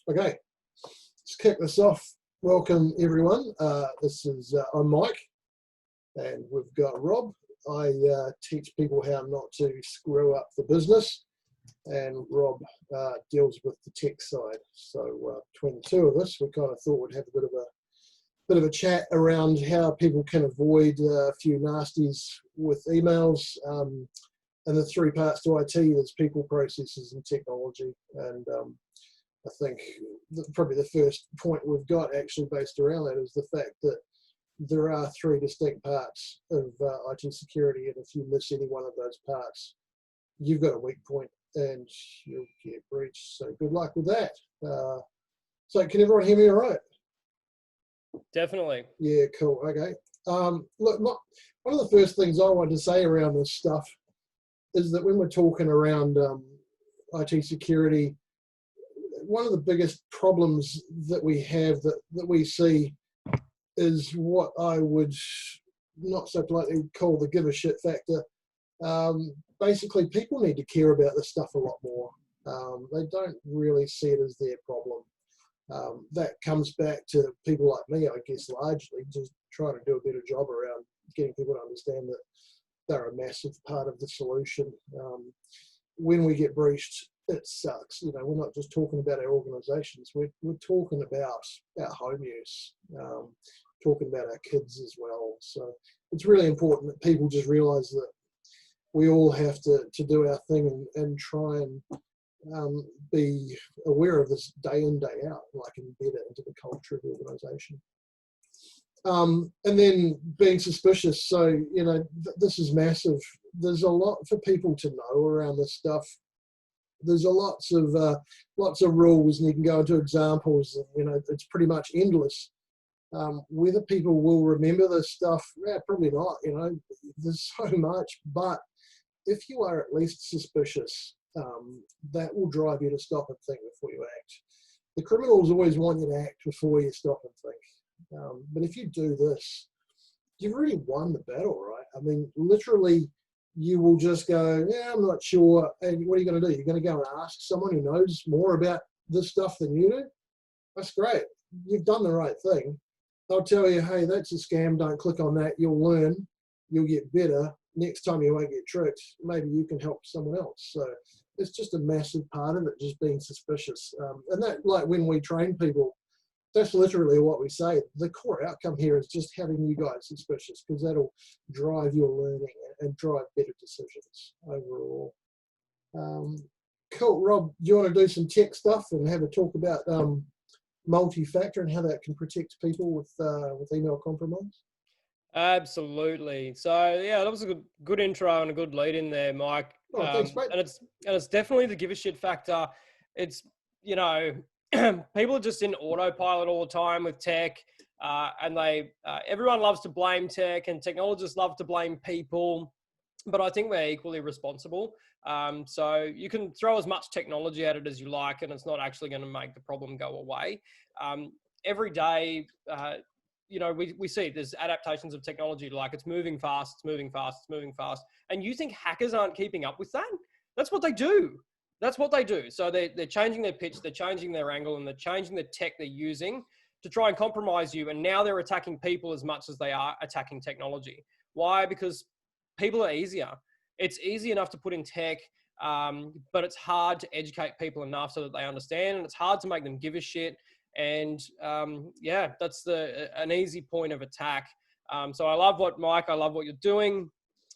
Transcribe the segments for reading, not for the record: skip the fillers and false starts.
Okay, let's kick this off. Welcome everyone. I'm Mike, and we've got Rob. I teach people how not to screw up the business, and Rob deals with the tech side. So between the two of us, we kind of thought we'd have a bit of a chat around how people can avoid a few nasties with emails. And the three parts to IT: there's people, processes, and technology. And I think probably the first point we've got actually based around that is the fact that there are three distinct parts of IT security, and if you miss any one of those parts, you've got a weak point and you'll get breached. So good luck with that. So can everyone hear me all right? Definitely. Yeah, cool. Okay. Look, one of the first things I want to say around this stuff is that when we're talking around IT security, one of the biggest problems that we have that we see is what I would not so politely call the give a shit factor. Basically, people need to care about this stuff a lot more. They don't really see it as their problem. That comes back to people like me, I guess, largely just trying to do a better job around getting people to understand that they're a massive part of the solution. When we get breached, it sucks. You know, we're not just talking about our organizations, we're talking about our home use, talking about our kids as well. So it's really important that people just realize that we all have to do our thing and try and be aware of this day in, day out, like embed it into the culture of the organization. And then being suspicious. So, you know, this is massive. There's a lot for people to know around this stuff. There's lots of rules, and you can go into examples, and, you know, it's pretty much endless. Whether people will remember this stuff, yeah, probably not, you know, there's so much, but if you are at least suspicious, that will drive you to stop and think before you act. The criminals always want you to act before you stop and think. But if you do this, you've really won the battle, right? I mean, literally, you will just go, yeah, I'm not sure. And what are you going to do? You're going to go and ask someone who knows more about this stuff than you do? That's great. You've done the right thing. They'll tell you, hey, that's a scam. Don't click on that. You'll learn. You'll get better. Next time you won't get tricked. Maybe you can help someone else. So it's just a massive part of it, just being suspicious. And that, like when we train people, that's literally what we say. The core outcome here is just having you guys suspicious, because that'll drive your learning and drive better decisions overall. Cool. Rob, do you want to do some tech stuff and have a talk about multi-factor and how that can protect people with email compromise? Absolutely. So yeah, that was a good intro and a good lead in there, Mike. Oh, thanks, mate. And it's definitely the give a shit factor. It's, you know, people are just in autopilot all the time with tech, and everyone loves to blame tech, and technologists love to blame people, but I think we're equally responsible. So you can throw as much technology at it as you like, and it's not actually going to make the problem go away. Every day, you know, we see there's adaptations of technology, like it's moving fast, it's moving fast, it's moving fast. And you think hackers aren't keeping up with that? That's what they do. That's what they do. So they're changing their pitch, they're changing their angle, and they're changing the tech they're using to try and compromise you. And now they're attacking people as much as they are attacking technology. Why? Because people are easier. It's easy enough to put in tech, but it's hard to educate people enough so that they understand, and it's hard to make them give a shit. And yeah, that's an easy point of attack. So I love I love what you're doing.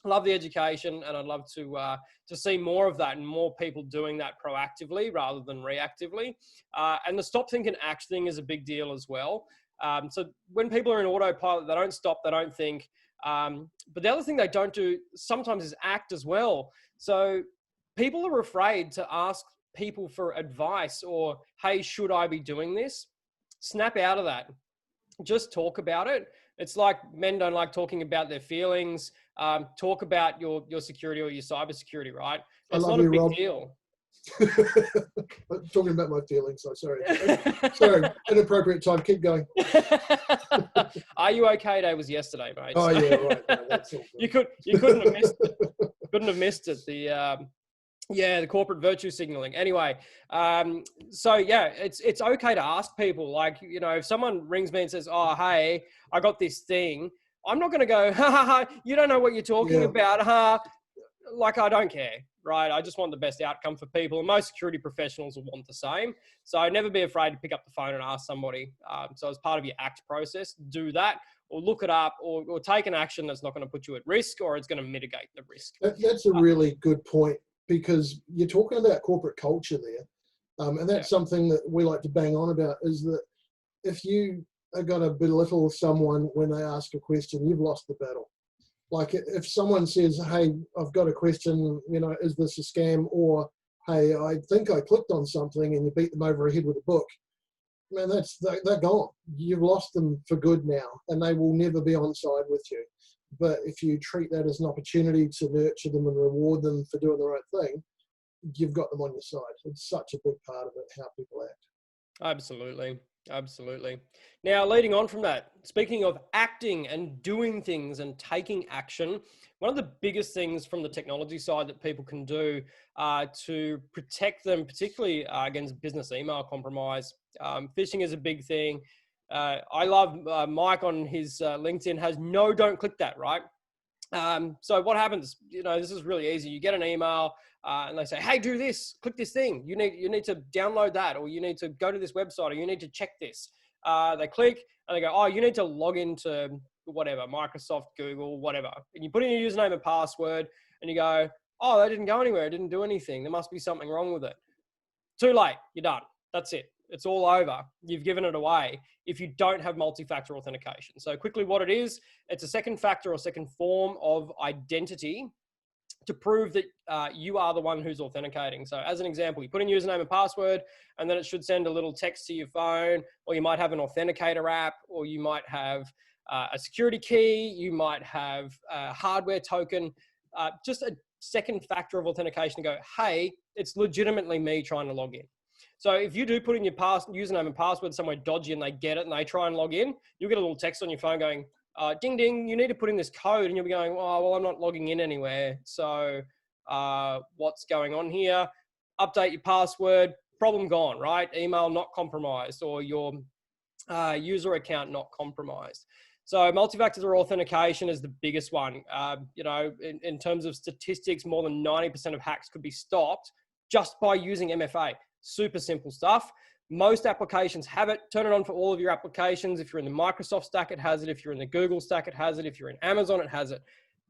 I love the education, and I'd love to see more of that and more people doing that proactively rather than reactively. And the stop, think, and act thing is a big deal as well. So when people are in autopilot, they don't stop, they don't think. But the other thing they don't do sometimes is act as well. So people are afraid to ask people for advice or, hey, should I be doing this? Snap out of that. Just talk about it. It's like men don't like talking about their feelings. Talk about your security or your cybersecurity, right? It's not a big deal. I'm talking about my feelings. So sorry. Sorry, inappropriate time. Keep going. Are you okay? Day was yesterday, mate. Oh yeah, right. No, that's all you couldn't have missed it. Couldn't have missed it. Yeah, the corporate virtue signaling. Anyway, so yeah, it's okay to ask people. Like, you know, if someone rings me and says, "Oh, hey, I got this thing," I'm not going to go, "Ha ha ha! You don't know what you're talking Yeah. about, ha!" Like, I don't care, right? I just want the best outcome for people, and most security professionals will want the same. So never be afraid to pick up the phone and ask somebody. So as part of your ACT process, do that, or look it up, or take an action that's not going to put you at risk, or it's going to mitigate the risk. That's a really good point, because you're talking about corporate culture there. And that's something that we like to bang on about, is that if you are going to belittle someone when they ask a question, you've lost the battle. Like if someone says, "Hey, I've got a question, you know, is this a scam?" Or, "Hey, I think I clicked on something," and you beat them over the head with a book, man, they're gone. You've lost them for good now, and they will never be on side with you. But if you treat that as an opportunity to nurture them and reward them for doing the right thing, you've got them on your side. It's such a big part of it, how people act. Absolutely. Absolutely. Now, leading on from that, speaking of acting and doing things and taking action, one of the biggest things from the technology side that people can do to protect them, particularly against business email compromise, phishing is a big thing. I love Mike on his LinkedIn has no, don't click that, right? So what happens, you know, this is really easy. You get an email and they say, "Hey, do this, click this thing. You need to download that, or you need to go to this website, or you need to check this." They click and they go, "Oh, you need to log into whatever, Microsoft, Google, whatever." And you put in your username and password and you go, "Oh, that didn't go anywhere. It didn't do anything. There must be something wrong with it." Too late. You're done. That's it. It's all over. You've given it away if you don't have multi-factor authentication. So quickly, what it is, it's a second factor or second form of identity to prove that you are the one who's authenticating. So as an example, you put in username and password, and then it should send a little text to your phone, or you might have an authenticator app, or you might have a security key, you might have a hardware token, just a second factor of authentication to go, "Hey, it's legitimately me trying to log in." So if you do put in your username and password somewhere dodgy and they get it and they try and log in, you'll get a little text on your phone going, "Ding, ding, you need to put in this code." And you'll be going, "Oh, well, I'm not logging in anywhere. So what's going on here?" Update your password, problem gone, right? Email not compromised, or your user account not compromised. So multi-factor authentication is the biggest one. You know, in terms of statistics, more than 90% of hacks could be stopped just by using MFA. Super simple stuff. Most applications have it. Turn it on for all of your applications. If you're in the Microsoft stack, it has it. If you're in the Google stack, it has it. If you're in Amazon, it has it.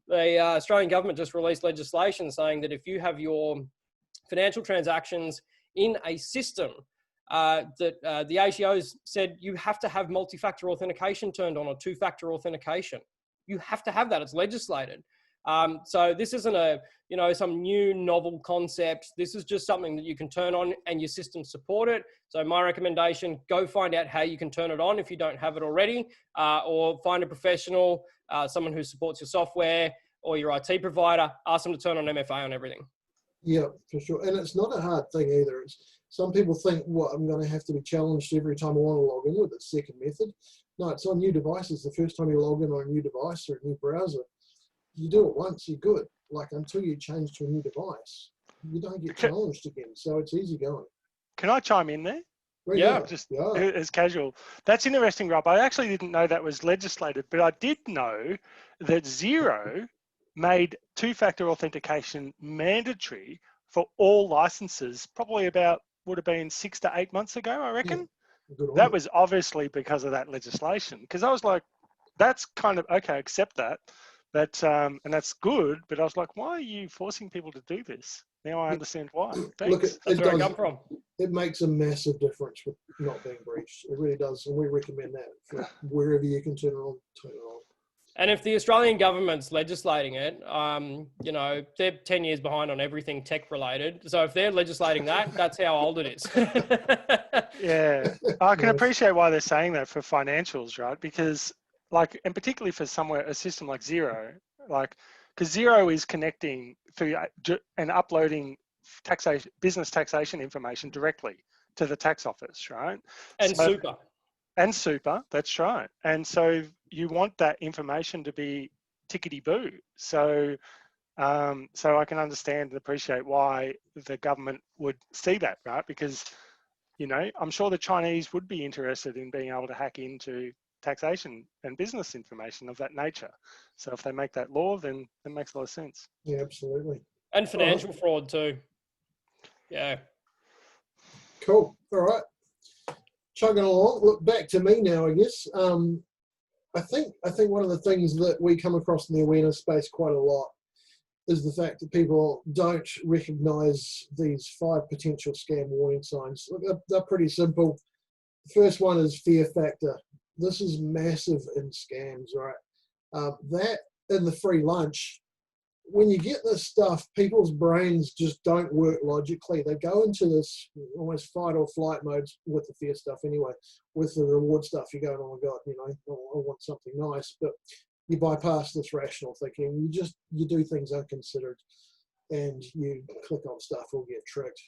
The Australian government just released legislation saying that if you have your financial transactions in a system, that the ATO's said you have to have multi-factor authentication turned on, or two-factor authentication. You have to have that. It's legislated. So this isn't a, you know, some new novel concept. This is just something that you can turn on and your systems support it. So my recommendation, go find out how you can turn it on if you don't have it already, or find a professional, someone who supports your software or your IT provider, ask them to turn on MFA on everything. Yeah, for sure. And it's not a hard thing either. Some people think, "What, I'm going to have to be challenged every time I want to log in with a second method." No, it's on new devices. The first time you log in on a new device or a new browser, you do it once, you're good. Like, until you change to a new device, you don't get challenged again. So it's easy going. Can I chime in there? Well, Yeah. Just as casual. That's interesting, Rob. I actually didn't know that was legislated, but I did know that Xero made two-factor authentication mandatory for all licenses, probably about, would have been 6 to 8 months ago, I reckon. Yeah, that was obviously because of that legislation. Because I was like, that's kind of, okay, accept that. But, and that's good, but I was like, why are you forcing people to do this? Now I understand why. Look, Thanks. That's where I come from. It makes a massive difference with not being breached. It really does. And we recommend that for wherever you can turn it on, turn it on. And if the Australian government's legislating it, you know, they're 10 years behind on everything tech related. So if they're legislating that, that's how old it is. Yeah, I can appreciate why they're saying that for financials, right? Because like, and particularly for somewhere, a system like Xero, like, because Xero is connecting through and uploading taxation, business taxation information directly to the tax office, right? And so, super. And super, that's right. And so you want that information to be tickety-boo. So So I can understand and appreciate why the government would see that, right? Because, you know, I'm sure the Chinese would be interested in being able to hack into taxation and business information of that nature. So if they make that law, then it makes a lot of sense. Yeah, absolutely. And financial fraud too. Yeah. Cool. All right. Chugging along. Look, back to me now, I guess. I think one of the things that we come across in the awareness space quite a lot is the fact that people don't recognize these 5 potential scam warning signs. Look, they're pretty simple. The first one is fear factor. This is massive in scams, right? That and the free lunch. When you get this stuff, people's brains just don't work logically. They go into this almost fight or flight mode with the fear stuff anyway. With the reward stuff, you're going, oh my God, you know, I want something nice. But you bypass this rational thinking. You do things unconsidered and you click on stuff or get tricked.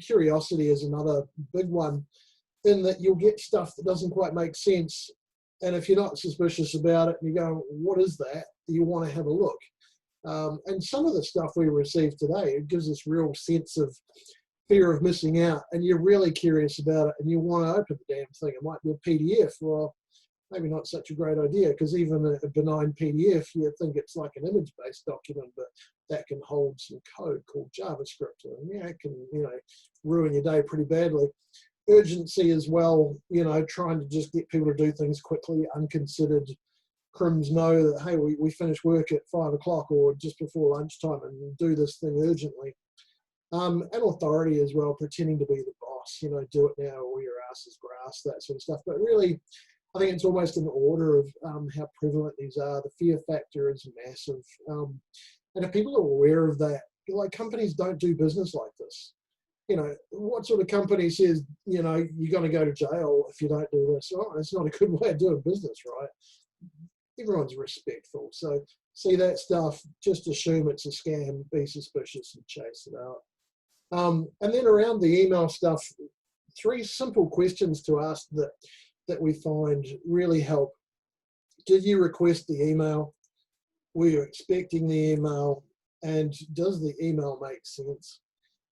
Curiosity is another big one, in that you'll get stuff that doesn't quite make sense. And if you're not suspicious about it and you go, what is that? You want to have a look. And some of the stuff we receive today, it gives us real sense of fear of missing out, and you're really curious about it and you want to open the damn thing. It might be a PDF. Well, maybe not such a great idea, because even a benign PDF, you think it's like an image-based document, but that can hold some code called JavaScript. And yeah, it can, you know, ruin your day pretty badly. Urgency as well, you know, trying to just get people to do things quickly, unconsidered. Crims know that, hey, we finish work at 5 o'clock or just before lunchtime and do this thing urgently. And authority as well, pretending to be the boss, you know, do it now or your ass is grass, that sort of stuff. But really, I think it's almost an order of how prevalent these are. The fear factor is massive. And if people are aware of that, like, companies don't do business like this. You know, what sort of company says, you know, you're going to go to jail if you don't do this? Oh, it's not a good way of doing business, right? Everyone's respectful. So see that stuff, just assume it's a scam, be suspicious and chase it out. And then around the email stuff, 3 simple questions to ask that we find really help. Did you request the email? Were you expecting the email? And does the email make sense?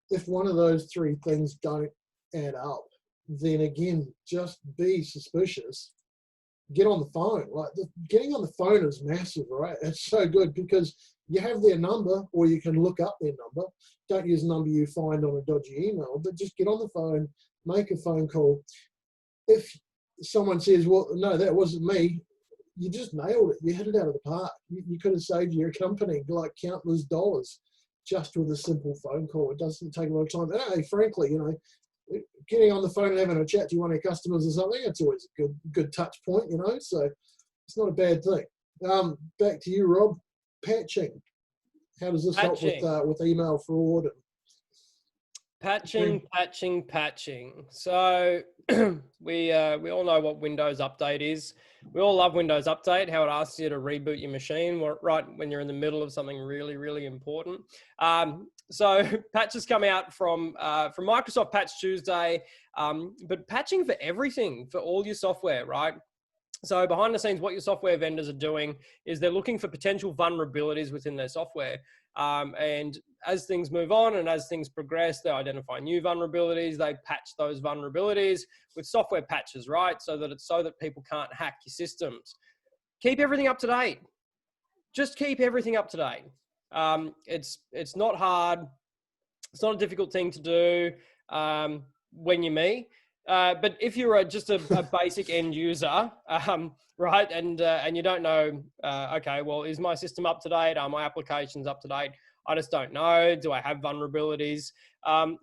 If one of those 3 things don't add up, then again, just be suspicious. Get on the phone. Like, getting on the phone is massive, right? It's so good because you have their number, or you can look up their number. Don't use a number you find on a dodgy email, but just get on the phone, make a phone call. If someone says, well, no, that wasn't me, you just nailed it. You hit it out of the park. You could have saved your company like countless dollars just with a simple phone call. It doesn't take a lot of time. And hey, frankly, you know, getting on the phone and having a chat to one of your customers or something, it's always a good touch point, you know, so it's not a bad thing. Back to you, Rob. Patching. How does this help with email fraud? Patching. So we all know what Windows Update is. We all love Windows Update, how it asks you to reboot your machine right when you're in the middle of something really, really important. So patches come out from Microsoft Patch Tuesday, but patching for everything, for all your software, right? So behind the scenes, what your software vendors are doing is they're looking for potential vulnerabilities within their software. And as things move on and as things progress, they identify new vulnerabilities. They patch those vulnerabilities with software patches, right? So that people can't hack your systems. Keep everything up to date. Just keep everything up to date. It's not hard. It's not a difficult thing to do when you're me. But if you're just a basic end user, right, and you don't know, okay, well, is my system up to date? Are my applications up to date? I just don't know. Do I have vulnerabilities?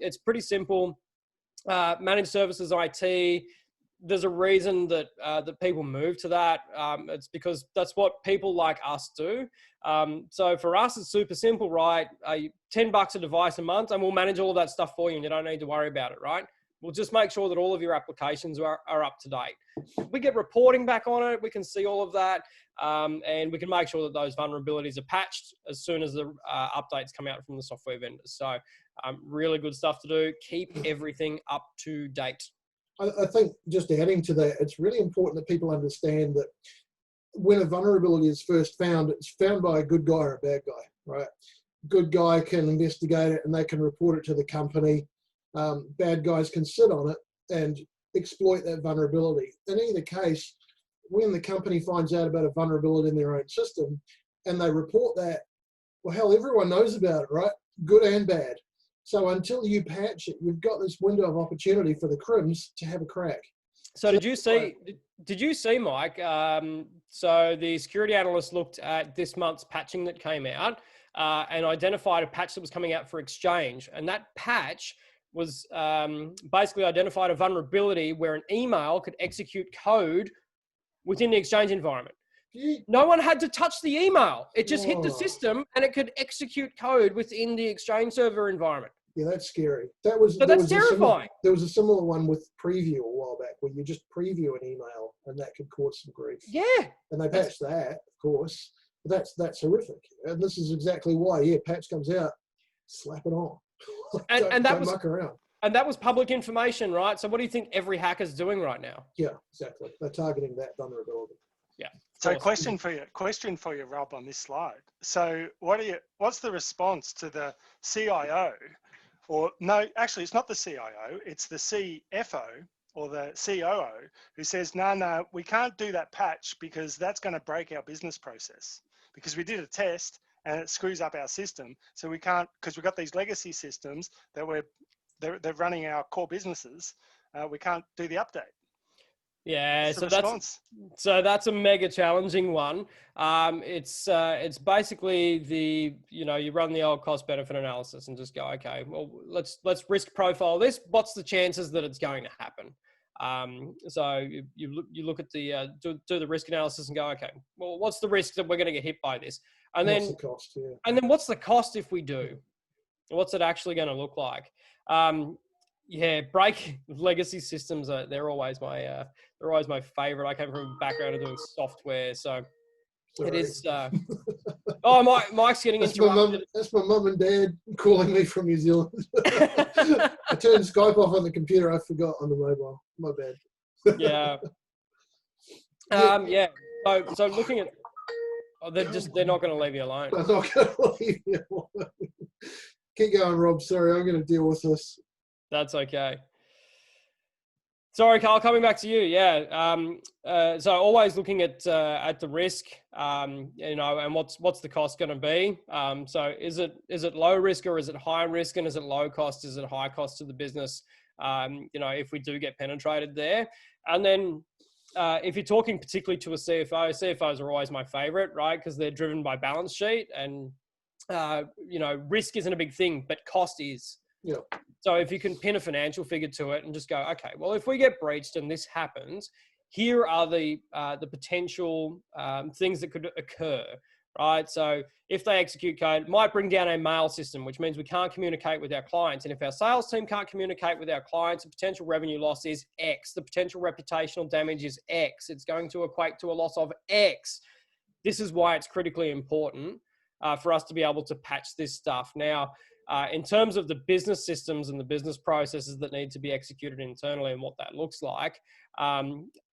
It's pretty simple. Managed services IT. There's a reason that people move to that. It's because that's what people like us do. So for us, it's super simple, right? $10 a device a month, and we'll manage all of that stuff for you, and you don't need to worry about it, right? We'll just make sure that all of your applications are up to date. We get reporting back on it. We can see all of that. And we can make sure that those vulnerabilities are patched as soon as the updates come out from the software vendors. So really good stuff to do. Keep everything up to date. I think just adding to that, it's really important that people understand that when a vulnerability is first found, it's found by a good guy or a bad guy, right? good guy can investigate it and they can report it to the company. Bad guys can sit on it and exploit that vulnerability. In either case, when the company finds out about a vulnerability in their own system and they report that, well, hell, everyone knows about it, right? Good and bad. So until you patch it, you've got this window of opportunity for the crims to have a crack. So did you see, Mike? So the security analyst looked at this month's patching that came out and identified a patch that was coming out for Exchange. And that patch was basically identified a vulnerability where an email could execute code within the Exchange environment. No one had to touch the email. It just hit the system and it could execute code within the Exchange server environment. Yeah, that's scary. That's terrifying. There was a similar one with Preview a while back where you just preview an email and that could cause some grief. Yeah. And they patched that, of course. But that's horrific. And this is exactly why, patch comes out, slap it on. Don't muck around. And that was public information, right? So what do you think every hacker's doing right now? Yeah, exactly. They're targeting that vulnerability. Yeah. So question for you, Rob, on this slide. So what's the response to the CIO? Or no, actually it's not the CIO, it's the CFO or the COO who says, no, we can't do that patch because that's going to break our business process. Because we did a test and it screws up our system. So we can't, because we've got these legacy systems that they're running our core businesses. We can't do the update. Yeah, so that's a mega challenging one. It's basically you run the old cost benefit analysis and just go, okay, well, let's risk profile this. What's the chances that it's going to happen? So you look at the do the risk analysis and go, okay, well, what's the risk that we're going to get hit by this? And then what's the cost? Yeah. And then what's the cost if we do? What's it actually going to look like? Break legacy systems. They're always my favorite. I came from a background of doing software, so it is. Mike's getting interrupted. That's my mum and dad calling me from New Zealand. I turned Skype off on the computer. I forgot on the mobile. My bad. Yeah. So looking at, they're not going to leave you alone. I'm not going to leave you alone. Keep going, Rob. Sorry, I'm going to deal with this. That's okay. Sorry, Carl, coming back to you. Yeah. So always looking at the risk, and what's the cost going to be? So is it low risk or is it high risk? And is it low cost? Is it high cost to the business? If we do get penetrated there. And then if you're talking particularly to a CFO, CFOs are always my favorite, right? Because they're driven by balance sheet and, risk isn't a big thing, but cost is. Yeah. So if you can pin a financial figure to it and just go, okay, well, if we get breached and this happens, here are the potential things that could occur, right? So if they execute code, it might bring down our mail system, which means we can't communicate with our clients. And if our sales team can't communicate with our clients, the potential revenue loss is X. The potential reputational damage is X. It's going to equate to a loss of X. This is why it's critically important for us to be able to patch this stuff. Now, in terms of the business systems and the business processes that need to be executed internally and what that looks like,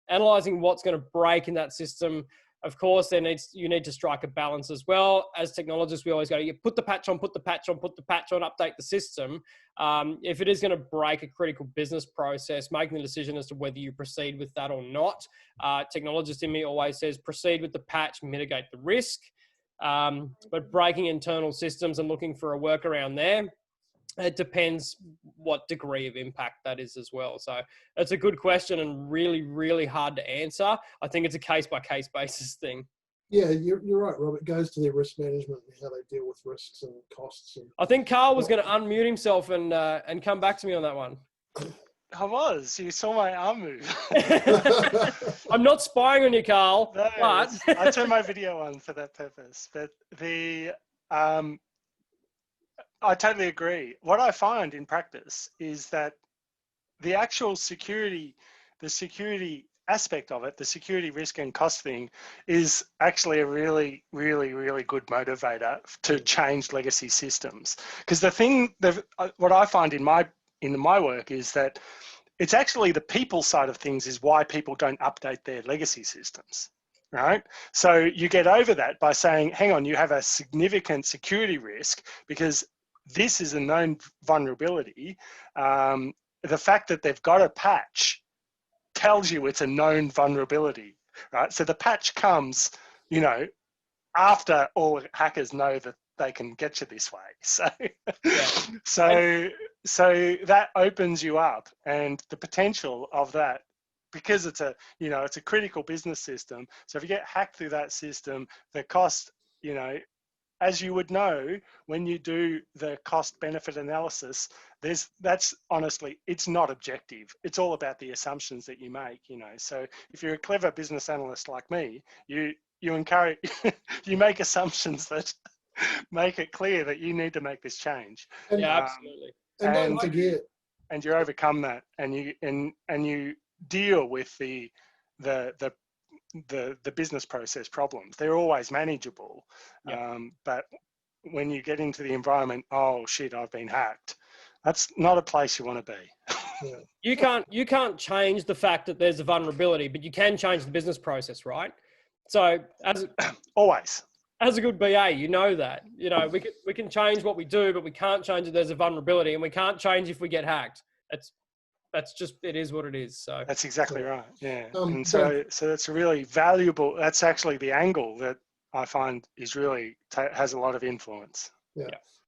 analyzing what's going to break in that system. Of course, you need to strike a balance as well. As technologists, we always go, you put the patch on, update the system. If it is going to break a critical business process, making the decision as to whether you proceed with that or not. Technologist in me always says, proceed with the patch, mitigate the risk. But breaking internal systems and looking for a workaround there, it depends what degree of impact that is as well. So it's a good question and really, really hard to answer. I think it's a case-by-case basis thing. Yeah, you're right, Rob. It goes to their risk management and how they deal with risks and costs. I think Carl was going to unmute himself and come back to me on that one. I was. You saw my arm move. I'm not spying on you, Carl. No, but I turned my video on for that purpose. But I totally agree. What I find in practice is that the actual security aspect of it, the security risk and cost thing, is actually a really, really, really good motivator to change legacy systems. Because the thing that what I find in my work is that it's actually the people side of things is why people don't update their legacy systems. right? So you get over that by saying, hang on, you have a significant security risk because this is a known vulnerability. The fact that they've got a patch tells you it's a known vulnerability, right? So the patch comes, you know, after all hackers know that they can get you this way. So, Yeah. so that opens you up, and the potential of that, because it's a, you know, it's a critical business system. So if you get hacked through that system, the cost, you know, as you would know, when you do the cost benefit analysis, that's honestly, it's not objective. It's all about the assumptions that you make, you know. So if you're a clever business analyst like me, you encourage, you make assumptions that make it clear that you need to make this change. And, Yeah, absolutely. and don't forget, and you overcome that, and you deal with the business process problems. They're always manageable. Yep. But when you get into the environment, oh shit, I've been hacked. That's not a place you want to be. yeah. You can't change the fact that there's a vulnerability, but you can change the business process, right? So Always. as a good BA, you know that. You know, we can change what we do, but we can't change that there's a vulnerability, and we can't change if we get hacked. That's just, it is what it is. So that's exactly right. Yeah. And so that's a really valuable, that's actually the angle that I find is really has a lot of influence. Yeah.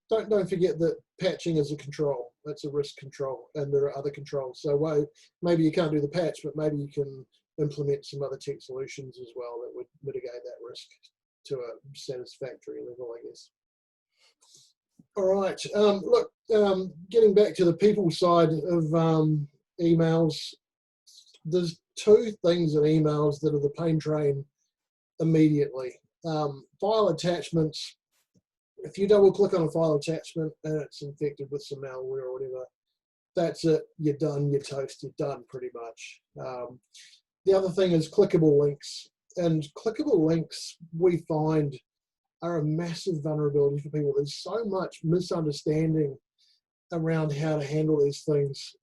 Don't forget that patching is a control. That's a risk control, and there are other controls. So maybe you can't do the patch, but maybe you can implement some other tech solutions as well that would mitigate that risk to a satisfactory level, I guess. All right. Look, getting back to the people side of emails, there's two things in emails that are the pain train immediately. File attachments. If you double click on a file attachment and it's infected with some malware or whatever, that's it. You're done. You're toast. You're done pretty much. The other thing is clickable links. And clickable links, we find, are a massive vulnerability for people. There's so much misunderstanding around how to handle these things.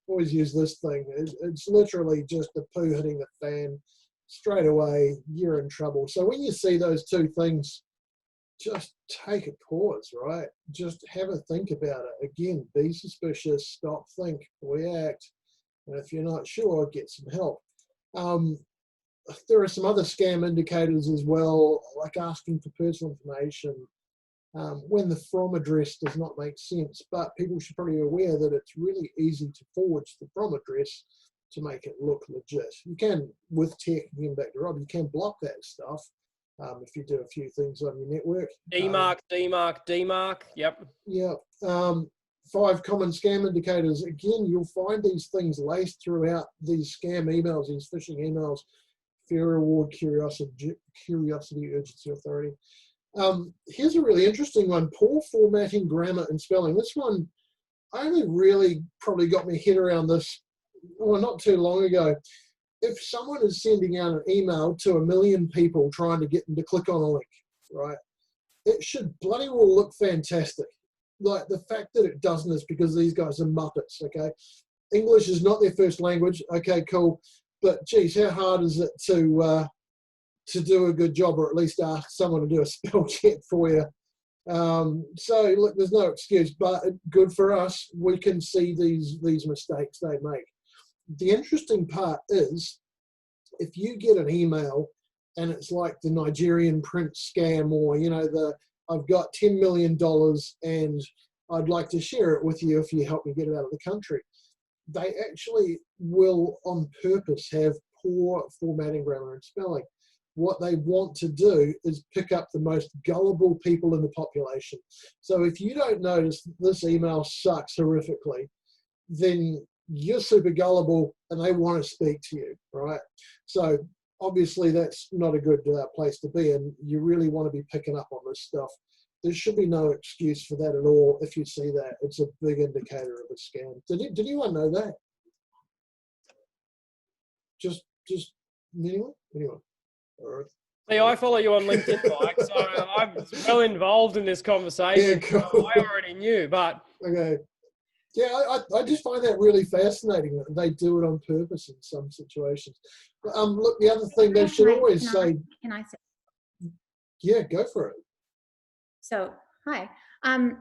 Always use this thing. It's literally just the poo hitting the fan. Straight away, you're in trouble. So when you see those two things, just take a pause, right? Just have a think about it. Again, be suspicious, stop, think, react. And if you're not sure, get some help. There are some other scam indicators as well, like asking for personal information when the from address does not make sense. But people should probably be aware that it's really easy to forge the from address to make it look legit. You can, with tech, again back to Rob, you can block that stuff if you do a few things on your network. demarc. Yep. Yeah. 5 common scam indicators. Again, you'll find these things laced throughout these scam emails, these phishing emails. Fear, reward, curiosity, urgency, authority. Here's a really interesting one. Poor formatting, grammar, and spelling. This one only really probably got my head around this, well, not too long ago. If someone is sending out an email to 1 million people trying to get them to click on a link, right, it should bloody well look fantastic. Like, the fact that it doesn't is because these guys are muppets, okay? English is not their first language. Okay, cool. But geez, how hard is it to do a good job, or at least ask someone to do a spell check for you? So look, there's no excuse, but good for us. We can see these mistakes they make. The interesting part is, if you get an email and it's like the Nigerian prince scam, or I've got $10 million and I'd like to share it with you if you help me get it out of the country. They actually will on purpose have poor formatting, grammar, and spelling. What they want to do is pick up the most gullible people in the population. So if you don't notice this email sucks horrifically, then you're super gullible and they want to speak to you, right? So obviously that's not a good place to be, and you really want to be picking up on this stuff. There should be no excuse for that at all. If you see that, it's a big indicator of a scam. Did anyone know that? Just anyone? Hey, I follow you on LinkedIn, Mike, so I'm well involved in this conversation. Yeah, cool. I already knew, but okay. Yeah, I just find that really fascinating that they do it on purpose in some situations. Look, the other thing they should always say. Can I say? Yeah, go for it. So, hi. Hi.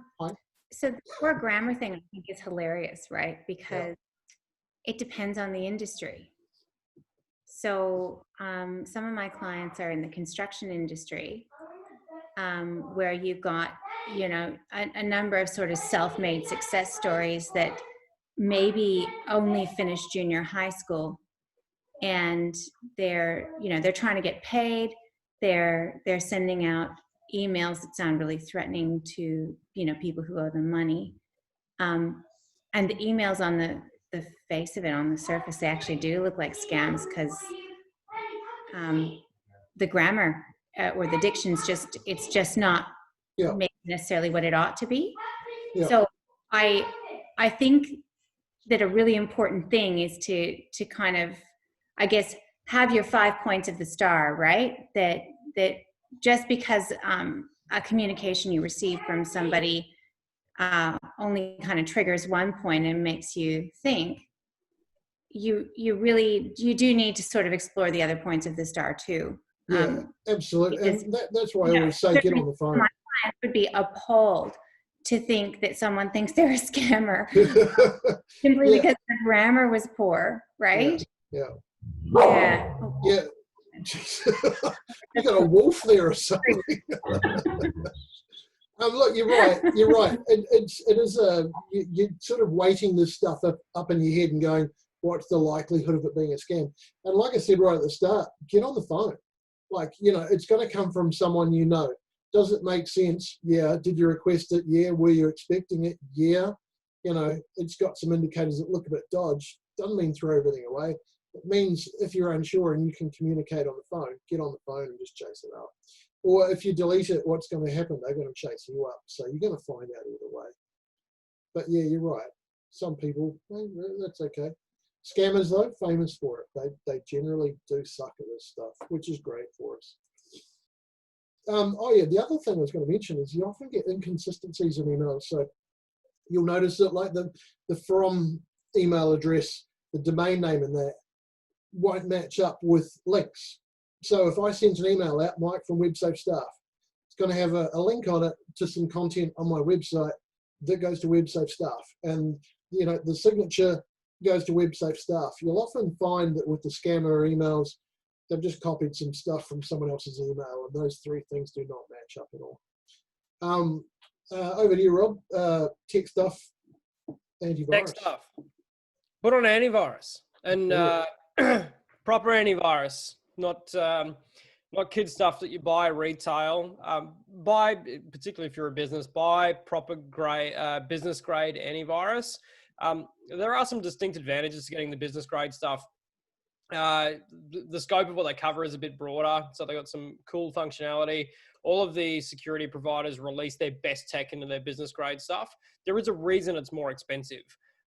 So the core grammar thing I think is hilarious, right? Because it depends on the industry. So some of my clients are in the construction industry, where you've got, you know, a number of sort of self-made success stories that maybe only finished junior high school, and they're trying to get paid. They're sending out emails that sound really threatening to, you know, people who owe them money. And the emails on the face of it, on the surface, they actually do look like scams, because the grammar or the diction's it's just not maybe necessarily what it ought to be. So I think that a really important thing is to kind of, I guess, have your 5 points of the star, right? That just because a communication you receive from somebody only kind of triggers one point and makes you think, you do need to sort of explore the other points of the star too. Yeah, absolutely. Because, and that's why I always say get on the phone. My client would be appalled to think that someone thinks they're a scammer simply because the grammar was poor, right? Yeah. Yeah. You got a wolf there or something. Look, you're right. It is you're sort of weighting this stuff up in your head and going, what's the likelihood of it being a scam? And like I said right at the start, get on the phone. Like, you know, it's going to come from someone you know. Does it make sense? Yeah. Did you request it? Yeah. Were you expecting it? Yeah. You know, it's got some indicators that look a bit dodge. Doesn't mean throw everything away. It means if you're unsure and you can communicate on the phone, get on the phone and just chase it up. Or if you delete it, what's going to happen? They're going to chase you up. So you're going to find out either way. But yeah, you're right. Some people, that's okay. Scammers, though, famous for it. They generally do suck at this stuff, which is great for us. The other thing I was going to mention is you often get inconsistencies in emails. So you'll notice that like the from email address, the domain name in that won't match up with links. So if I send an email out, Mike from WebSafe Staff, it's going to have a link on it to some content on my website that goes to WebSafe Staff. And, you know, the signature goes to WebSafe Staff. You'll often find that with the scammer emails, they've just copied some stuff from someone else's email, and those three things do not match up at all. Over to you, Rob. Tech stuff, antivirus. Tech stuff. Put on antivirus and proper antivirus, not kid stuff that you buy retail. Buy, particularly if you're a business, buy proper grade, business grade antivirus. There are some distinct advantages to getting the business grade stuff. The scope of what they cover is a bit broader, so they got some cool functionality. All of the security providers release their best tech into their business grade stuff. There is a reason it's more expensive.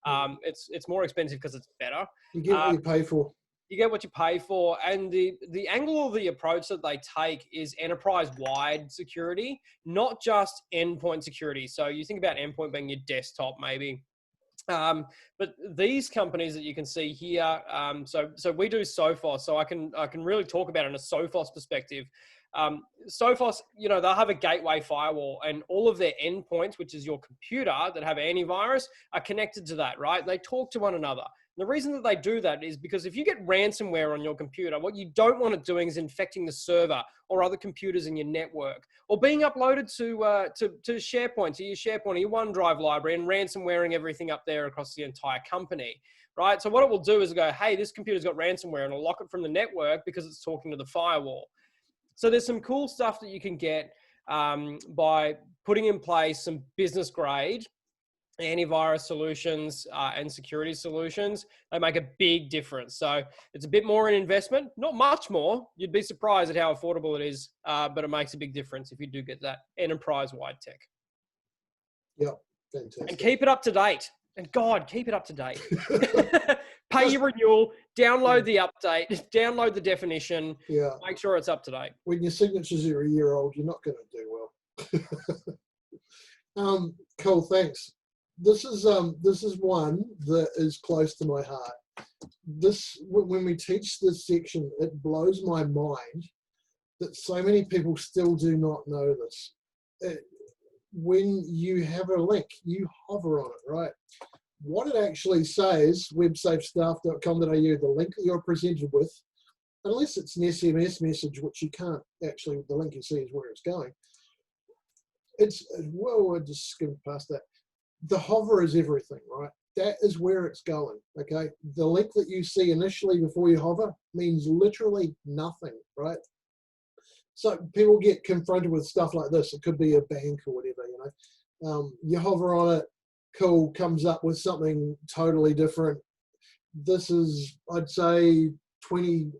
It's more expensive because it's better. You get what you pay for. You get what you pay for, and the angle of the approach that they take is enterprise-wide security, not just endpoint security. So you think about endpoint being your desktop, maybe. But these companies that you can see here, so we do Sophos, so I can really talk about it in a Sophos perspective. Sophos, you know, they'll have a gateway firewall, and all of their endpoints, which is your computer that have antivirus, are connected to that, right? They talk to one another. The reason that they do that is because if you get ransomware on your computer, what you don't want it doing is infecting the server or other computers in your network, or being uploaded to SharePoint, to your SharePoint or your OneDrive library, and ransomwaring everything up there across the entire company, right? So what it will do is go, hey, this computer's got ransomware, and it'll lock it from the network because it's talking to the firewall. So there's some cool stuff that you can get by putting in place some business grade antivirus solutions and security solutions. They make a big difference. So it's a bit more an investment, not much more. You'd be surprised at how affordable it is, but it makes a big difference if you do get that enterprise-wide tech. Yeah, fantastic. And keep it up to date. And God, keep it up to date. Pay your renewal, download the update, download the definition, make sure it's up to date. When your signatures are a year old, you're not going to do well. Cool, thanks. this is one that is close to my heart. When we teach this section, it blows my mind that so many people still do not know this. When you have a link, you hover on it, right? What it actually says, websafestaff.com.au, the link that you're presented with, unless it's an SMS message, which you can't actually, the link you see is where it's going. Well, I just skimmed past that. The hover is everything, right? That is where it's going, okay? The link that you see initially before you hover means literally nothing, right? So people get confronted with stuff like this. It could be a bank or whatever, you hover on it, cool, comes up with something totally different. This is, I'd say, 20%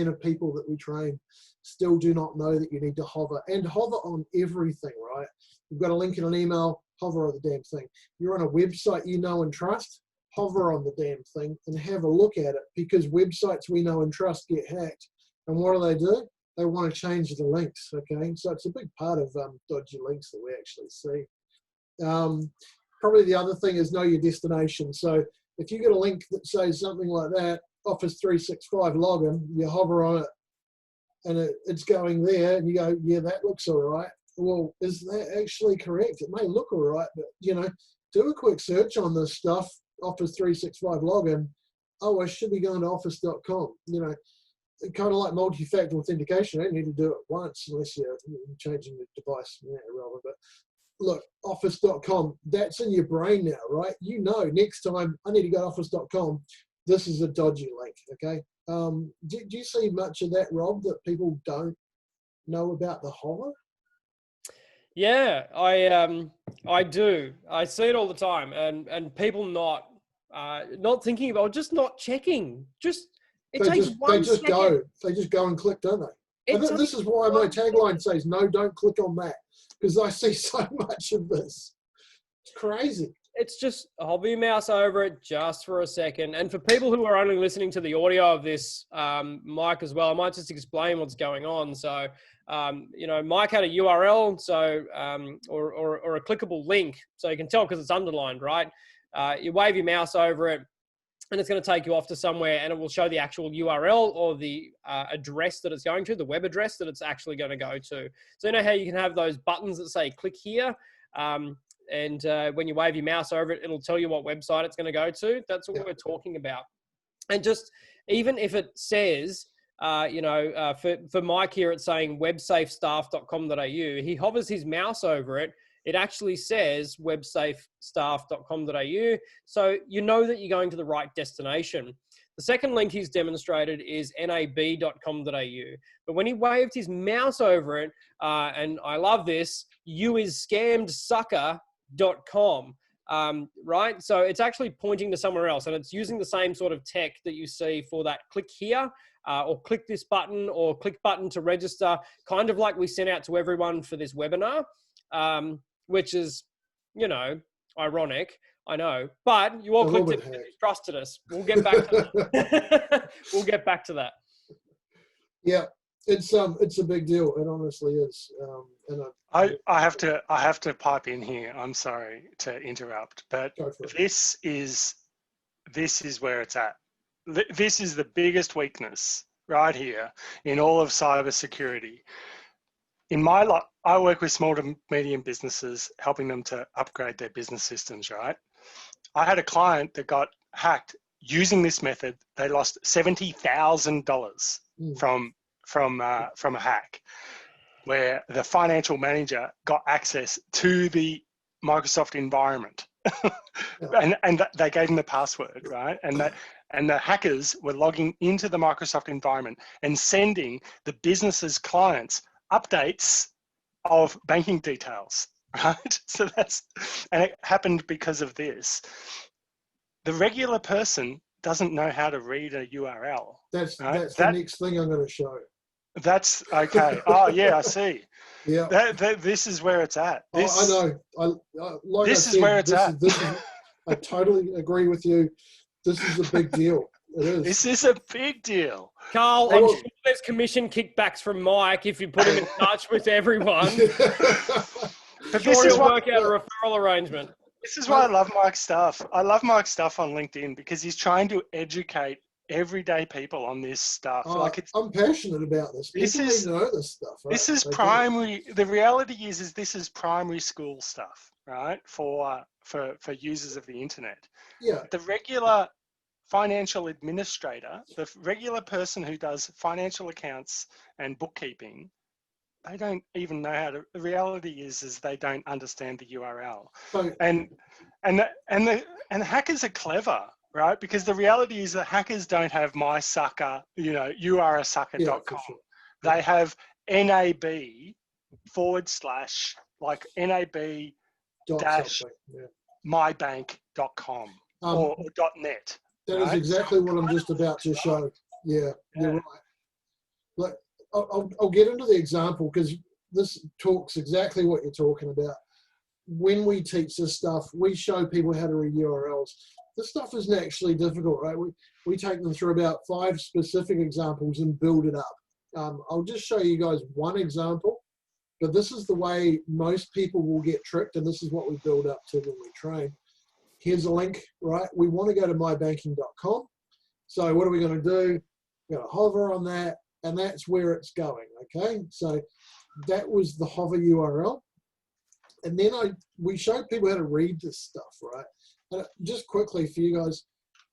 of people that we train still do not know that you need to hover, and hover on everything, right? You've got a link in an email, hover on the damn thing. You're on a website you know and trust, hover on the damn thing and have a look at it, because websites we know and trust get hacked. And what do? They want to change the links, okay? So it's a big part of dodgy links that we actually see. Probably the other thing is know your destination. So if you get a link that says something like that, Office 365 login, you hover on it and it's going there and you go, yeah, that looks all right. Well, is that actually correct? It may look all right, but, do a quick search on this stuff, Office 365 login. Oh, I should be going to office.com. Kind of like multi-factor authentication. I don't need to do it once unless you're changing the device. Yeah, irrelevant. But look, office.com, that's in your brain now, right? Next time I need to go to office.com, this is a dodgy link, okay? Do you see much of that, Rob, that people don't know about the hover? Yeah, I do. I see it all the time, and people not thinking about, just not checking. It takes one second. They just go and click, don't they? This is why my tagline says, no, don't click on that, because I see so much of this. It's crazy. It's just hover your mouse over it just for a second. And for people who are only listening to the audio of this, Mike as well, I might just explain what's going on. So, Mike had a URL, so or a clickable link, so you can tell because it's underlined, right? You wave your mouse over it, and it's going to take you off to somewhere, and it will show the actual URL or the address that it's going to, the web address that it's actually going to go to. So you know how you can have those buttons that say click here, and when you wave your mouse over it, it'll tell you what website it's going to go to. That's what we're talking about. And just even if it says, for Mike here, it's saying websafestaff.com.au. He hovers his mouse over it. It actually says websafestaff.com.au. So you know that you're going to the right destination. The second link he's demonstrated is nab.com.au. But when he waved his mouse over it, and I love this, youisscammedsucker.com. Right? So it's actually pointing to somewhere else, and it's using the same sort of tech that you see for that click here, or click this button, or click button to register, kind of like we sent out to everyone for this webinar. Which is, ironic, I know, but you all clicked it because you trusted us. We'll get back to that. We'll get back to that. Yeah, it's a big deal. It honestly is. I have to pipe in here. I'm sorry to interrupt, but this is where it's at. This is the biggest weakness right here in all of cybersecurity. In my life, I work with small to medium businesses, helping them to upgrade their business systems, right? I had a client that got hacked using this method. They lost $70,000 from a hack, where the financial manager got access to the Microsoft environment. and they gave them the password, right? And the hackers were logging into the Microsoft environment and sending the business's clients updates of banking details, right? And it happened because of this. The regular person doesn't know how to read a URL. That's the next thing I'm going to show. That's okay. Oh yeah, I see. Yeah. This is where it's at. I know. This is where it's at. I totally agree with you. This is a big deal. It is. This is a big deal. Carl, I'm sure there's commission kickbacks from Mike if you put him in touch with everyone. But this is work out a referral arrangement. This is why I love Mike's stuff. I love Mike's stuff on LinkedIn because he's trying to educate everyday people on this stuff. I'm passionate about this. People need to know this stuff. Right? This is primary. The reality is this is primary school stuff, right? For users of the internet. Yeah. The regular financial administrator, the regular person who does financial accounts and bookkeeping, they don't even know how to. The reality is they don't understand the URL. So, and hackers are clever, right? Because the reality is that hackers don't have my sucker, youaresucker.com. yeah, for sure. They have NAB / NAB dash mybank.com or .net. That right? is exactly what I'm just about to show. Yeah, you're right. Look, I'll get into the example because this talks exactly what you're talking about. When we teach this stuff, we show people how to read URLs. This stuff isn't actually difficult, right? We take them through about 5 specific examples and build it up. I'll just show you guys one example, but this is the way most people will get tricked, and this is what we build up to when we train. Here's a link, right? We want to go to mybanking.com. So what are we going to do? We're going to hover on that, and that's where it's going, okay? So that was the hover URL. And then we showed people how to read this stuff, right? And just quickly for you guys,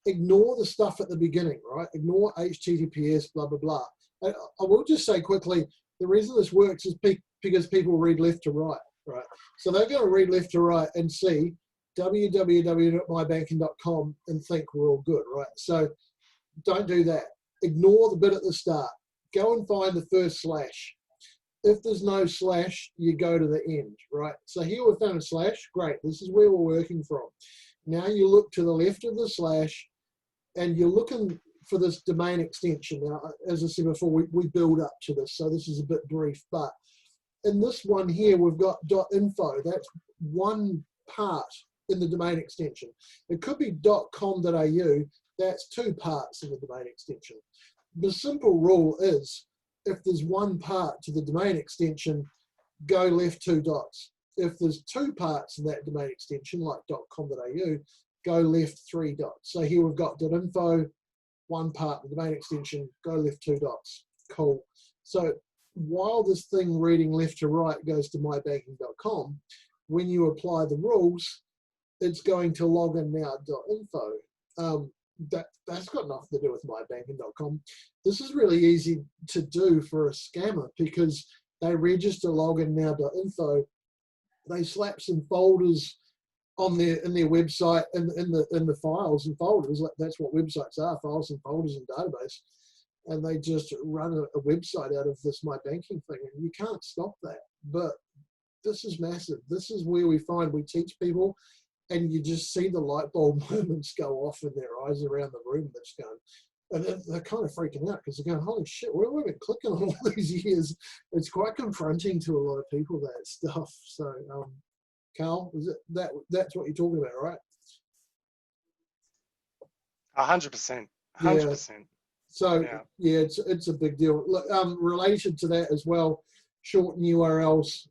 ignore the stuff at the beginning, right? Ignore HTTPS, blah, blah, blah. And I will just say quickly, the reason this works is because people read left to right, right? So they're going to read left to right and see www.mybanking.com and think we're all good, right? So don't do that. Ignore the bit at the start. Go and find the first slash. If there's no slash, you go to the end, right? So here we've found a slash. Great. This is where we're working from. Now you look to the left of the slash and you're looking for this domain extension. Now, as I said before, we build up to this, so this is a bit brief, but in this one here, we've got .info. That's one part in the domain extension. It could be .com.au. That's 2 parts in the domain extension. The simple rule is, if there's one part to the domain extension, go left 2 dots. If there's 2 parts in that domain extension, like .com.au, go left 3 dots. So here we've got .info, 1 part of the domain extension, go left 2 dots. Cool. So while this thing reading left to right goes to mybanking.com, when you apply the rules, it's going to loginnow.info. That's got nothing to do with mybanking.com. This is really easy to do for a scammer because they register loginnow.info. They slap some folders on in their website in the files and folders. That's what websites are, files and folders and database. And they just run a website out of this My Banking thing, and you can't stop that. But this is massive. This is where we teach people, and you just see the light bulb moments go off in their eyes around the room. That's going, and they're kind of freaking out because they're going, "Holy shit, where have we been clicking on all these years?" It's quite confronting to a lot of people, that stuff. So, Carl, that's what you're talking about, right? 100%. 100%. So yeah, it's a big deal. Look, related to that as well, shorten URLs.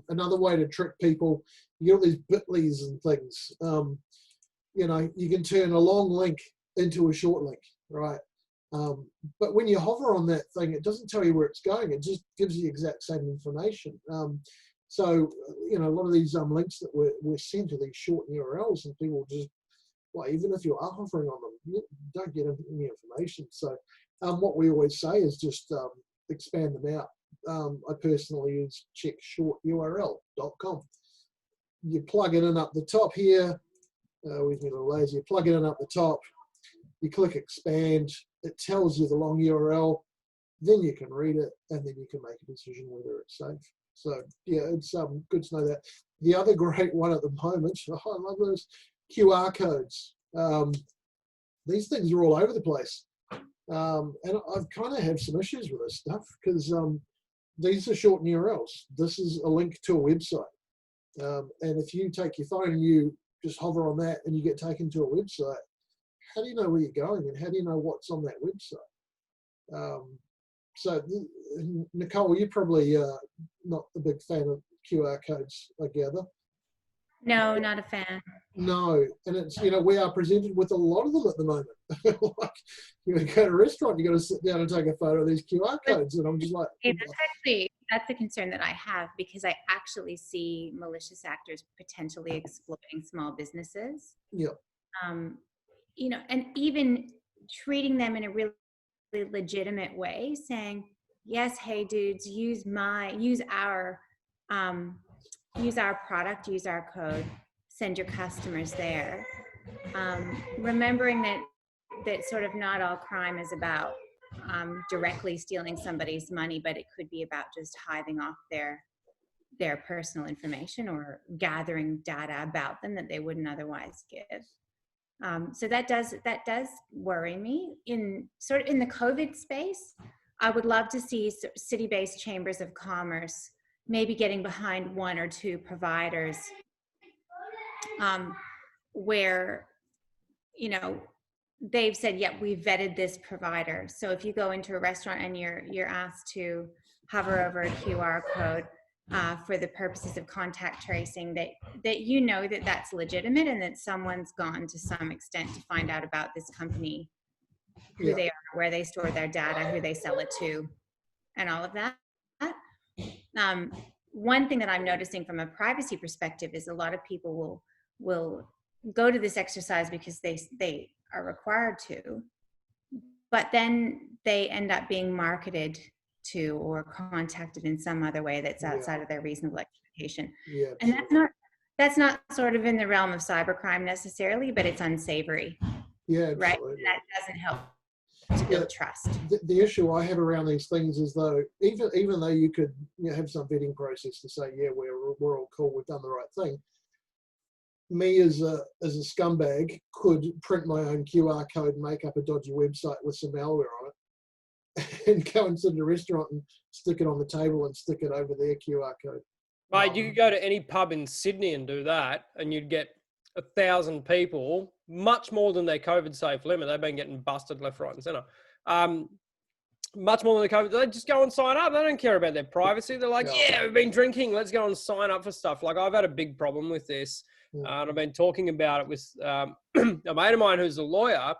Another way to trick people, you get all these bit.lys and things. You can turn a long link into a short link, right? But when you hover on that thing, it doesn't tell you where it's going. It just gives you the exact same information. So a lot of these links that we're sent to these short URLs, and people just, well, even if you are hovering on them, you don't get any information. So what we always say is just expand them out. I personally use checkshorturl.com. You plug it in up the top here. We've been a little lazy. You plug it in up the top. You click expand. It tells you the long URL. Then you can read it, and then you can make a decision whether it's safe. So yeah, it's good to know that. The other great one at the moment, I love those QR codes. These things are all over the place. And I kind of have some issues with this stuff because these are short URLs. This is a link to a website. And if you take your phone and you just hover on that and you get taken to a website, how do you know where you're going and how do you know what's on that website? So Nicole, you're probably not a big fan of QR codes, I gather. No, not a fan. No, and it's, you know, we are presented with a lot of them at the moment. Like, you know, go to a restaurant, you got to sit down and take a photo of these QR codes, and I'm just like, Hey, that's a concern that I have, because I actually see malicious actors potentially exploiting small businesses. yeah, You know, and even treating them in a really legitimate way, saying, yes, hey dudes, use our product, use our code, send your customers there. Remembering that sort of not all crime is about directly stealing somebody's money, but it could be about just hiving off their personal information or gathering data about them that they wouldn't otherwise give. So that does worry me. In the COVID space, I would love to see city-based chambers of commerce maybe getting behind one or two providers, where, you know, they've said, yeah, we vetted this provider. So if you go into a restaurant and you're asked to hover over a QR code for the purposes of contact tracing, that you know that that's legitimate and that someone's gone to some extent to find out about this company, who they are, where they store their data, who they sell it to, and all of that. One thing that I'm noticing from a privacy perspective is a lot of people will go to this exercise because they are required to, but then they end up being marketed to or contacted in some other way that's outside of their reasonable expectation. yeah, And that's not sort of in the realm of cybercrime necessarily, but it's unsavory. yeah, right? absolutely. That doesn't help to build trust. The issue I have around these things is, though, even though you could, you know, have some vetting process to say, yeah, we're all cool, we've done the right thing. Me as a scumbag could print my own QR code, make up a dodgy website with some malware on it, and go and sit in a restaurant and stick it on the table and stick it over their QR code. Mate, you could go to any pub in Sydney and do that, and you'd get 1,000 people, much more than their COVID safe limit. They've been getting busted left, right, and centre. Much more than the COVID. They just go and sign up. They don't care about their privacy. They're like, yeah, we've been drinking. Let's go and sign up for stuff. Like, I've had a big problem with this. And I've been talking about it with a mate of mine who's a lawyer.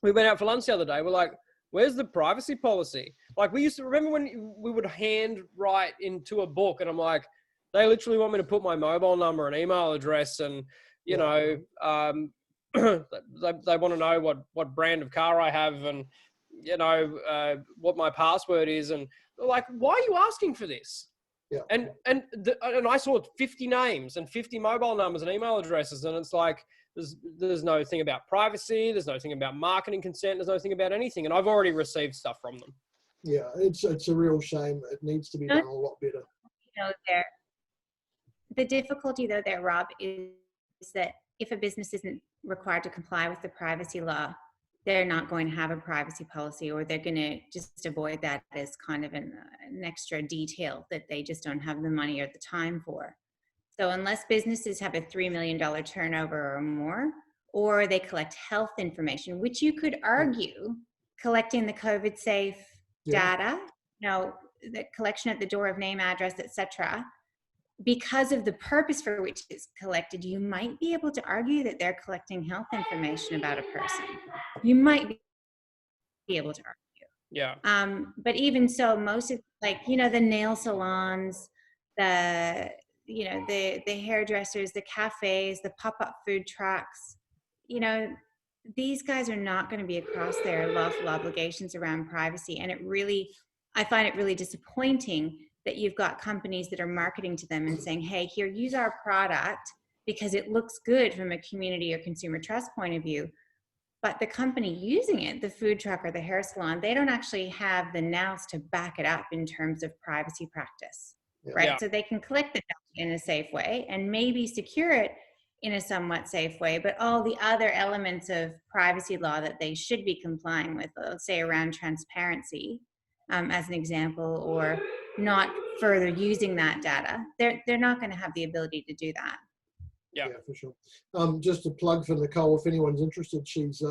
We went out for lunch the other day. We're like, where's the privacy policy? Like, we used to remember when we would hand write into a book, and I'm like, they literally want me to put my mobile number and email address, and you know, they want to know what brand of car I have, and you know, what my password is, and they're like, why are you asking for this? Yeah. And I saw 50 names and 50 mobile numbers and email addresses, and it's like, there's no thing about privacy, there's no thing about marketing consent, there's no thing about anything, and I've already received stuff from them. Yeah, it's a real shame. It needs to be done a lot better. You know, the difficulty though there, Rob, is that if a business isn't required to comply with the privacy law, they're not going to have a privacy policy, or they're going to just avoid that as kind of an extra detail that they just don't have the money or the time for. So unless businesses have a $3 million turnover or more, or they collect health information, which you could argue collecting the COVID safe data, you know, the collection at the door of name, address, etc., because of the purpose for which it's collected, you might be able to argue that they're collecting health information about a person. You might be able to argue. Yeah. But even so, most of, like, you know, the nail salons, the hairdressers, the cafes, the pop-up food trucks, you know, these guys are not going to be across their lawful obligations around privacy. And I find it really disappointing that you've got companies that are marketing to them and saying, hey, here, use our product because it looks good from a community or consumer trust point of view. But the company using it, the food truck or the hair salon, they don't actually have the nous to back it up in terms of privacy practice, right? Yeah. So they can collect the data in a safe way and maybe secure it in a somewhat safe way, but all the other elements of privacy law that they should be complying with, let's say around transparency, as an example, or not further using that data, they're not going to have the ability to do that. Yeah, for sure. Just a plug for Nicole, if anyone's interested, she's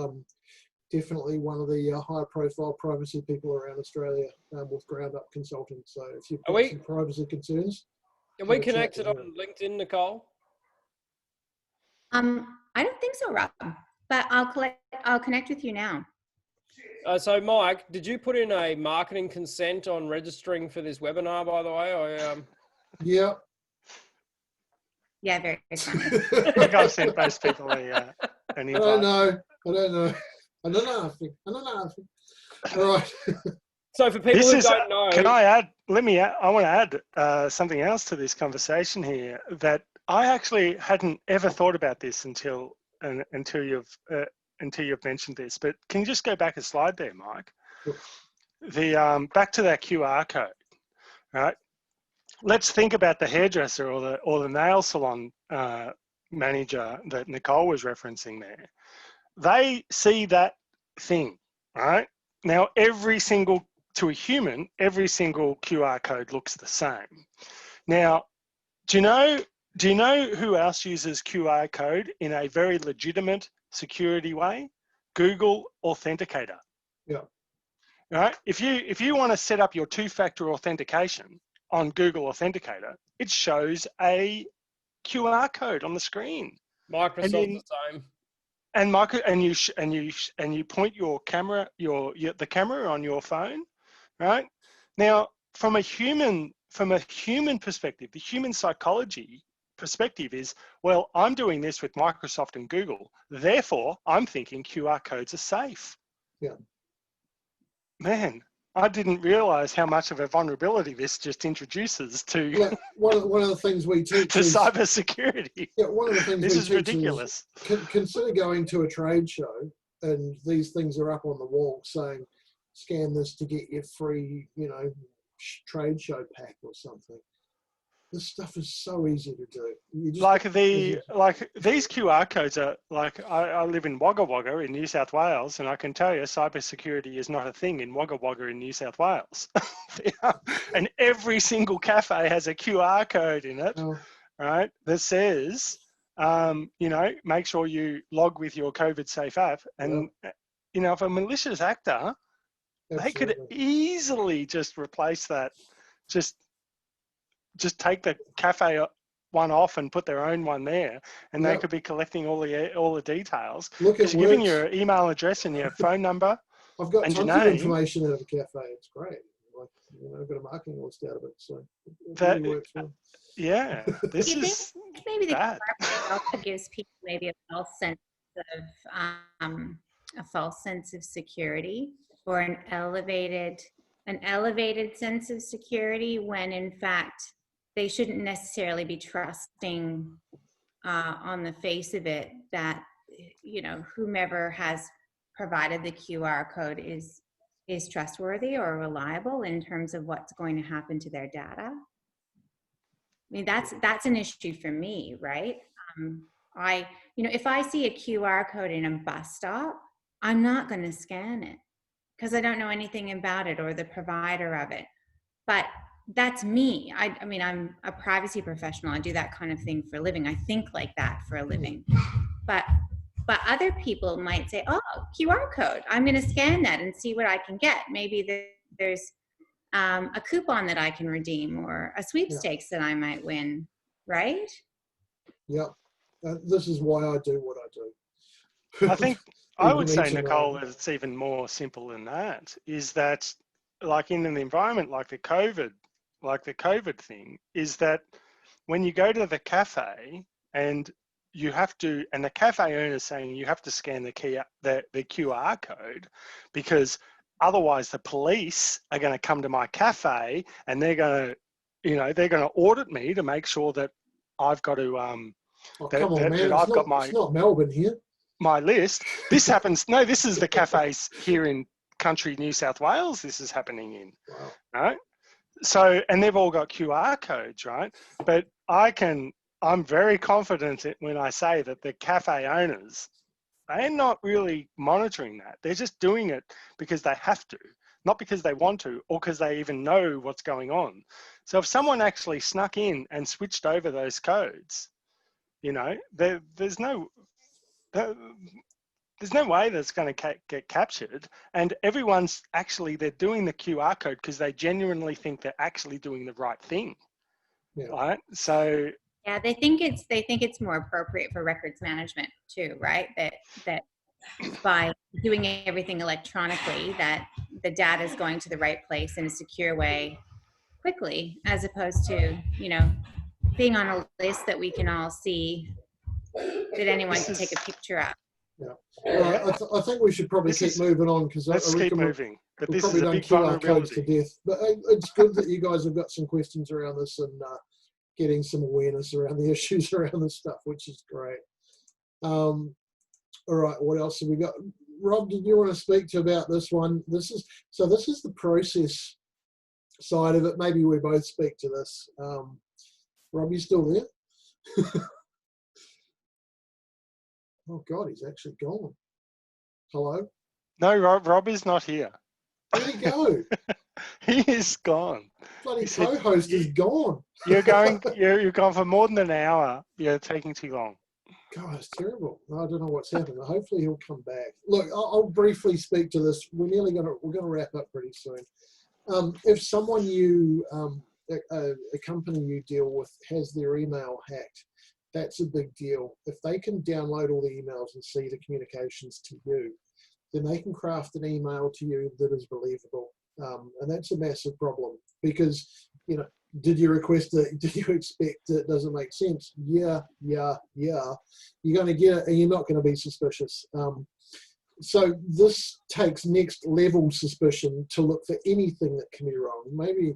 definitely one of the high-profile privacy people around Australia with Ground Up Consulting. So if you've got some privacy concerns, are we connected on LinkedIn, Nicole? I don't think so, Rob, but I'll connect with you now. So Mike, did you put in a marketing consent on registering for this webinar, by the way? Yeah. Yeah, very funny. I think I've sent most people an invite. I don't know. All right. So for people who don't know, can I add, I want to add something else to this conversation here, that I actually hadn't ever thought about this until you've mentioned this, but can you just go back a slide there, Mike? Sure. The back to that QR code, right? Let's think about the hairdresser or the nail salon manager that Nicole was referencing there. They see that thing, right? Now, to a human, every single QR code looks the same. Now, do you know who else uses QR code in a very legitimate security way? Google Authenticator. Yeah. Right? If you want to set up your two-factor authentication on Google Authenticator, it shows a QR code on the screen. Microsoft's the same. And you point your camera, the camera on your phone, right? Now, from a human perspective, the human psychology perspective is, well, I'm doing this with Microsoft and Google, therefore I'm thinking QR codes are safe. Yeah. Man, I didn't realize how much of a vulnerability this just introduces to one of the things we teach to cybersecurity. Yeah, one of the things this we is teach ridiculous. Is consider going to a trade show and these things are up on the wall saying, scan this to get your free, trade show pack or something. This stuff is so easy to do. These QR codes are I live in Wagga Wagga in New South Wales, and I can tell you cybersecurity is not a thing in Wagga Wagga in New South Wales. And every single cafe has a QR code in it, right? That says, make sure you log with your COVID safe app. And, if a malicious actor, they could easily just replace that, just take the cafe one off and put their own one there, and they could be collecting all the details. Because you're giving your email address and your phone number. I've got tons of information out of a cafe. It's great. I've got a marketing list out of it, so it really works well. Yeah, this is maybe the bad. also gives people maybe a false sense of security, or an elevated sense of security, when in fact they shouldn't necessarily be trusting on the face of it that whomever has provided the QR code is trustworthy or reliable in terms of what's going to happen to their data. I mean, that's an issue for me, right? If I see a QR code in a bus stop, I'm not going to scan it because I don't know anything about it or the provider of it. But that's me. I mean, I'm a privacy professional. I do that kind of thing for a living. I think like that for a living. But other people might say, oh, QR code, I'm going to scan that and see what I can get. Maybe there's a coupon that I can redeem, or a sweepstakes that I might win, right? Yeah. This is why I do what I do. I think I would say, Nicole, that it's even more simple than that, is that like in an environment like the COVID thing, is that when you go to the cafe and the cafe owner is saying you have to scan the QR code, because otherwise the police are going to come to my cafe and they're going to audit me to make sure that I've got to it's not Melbourne here. My list. This happens. No, this is the cafes here in country New South Wales. This is happening in. Wow. Right. So, and they've all got QR codes, right? But I'm very confident when I say that the cafe owners, they're not really monitoring that. They're just doing it because they have to, not because they want to, or because they even know what's going on. So if someone actually snuck in and switched over those codes, there's no way that's going to get captured. And everyone's they're doing the QR code because they genuinely think they're actually doing the right thing. Yeah. Right? So Yeah, they think it's more appropriate for records management too, right? That by doing everything electronically, that the data is going to the right place in a secure way quickly, as opposed to, being on a list that we can all see that anyone can take a picture of. Yeah. All right. I think we should probably keep moving on, because I Let's keep reckon moving. But we've this is probably a done big QR codes to vulnerability. death. But it's good that you guys have got some questions around this and getting some awareness around the issues around this stuff, which is great. All right. What else have we got? Rob, did you want to speak to about this one? This is the process side of it. Maybe we both speak to this. Rob, you still there? Oh God, he's actually gone. Hello? No, Rob is not here. Where'd he go? He is gone. Bloody He said, co-host is gone. You're gone for more than an hour. You're taking too long. God, it's terrible. I don't know what's happened. Hopefully he'll come back. Look, I'll briefly speak to this. We're gonna wrap up pretty soon. If someone a company you deal with has their email hacked, that's a big deal. If they can download all the emails and see the communications to you, then they can craft an email to you that is believable. And that's a massive problem, because, did you request it? Did you expect it? Doesn't make sense. Yeah. You're going to get it, and you're not going to be suspicious. So this takes next level suspicion to look for anything that can be wrong. Maybe,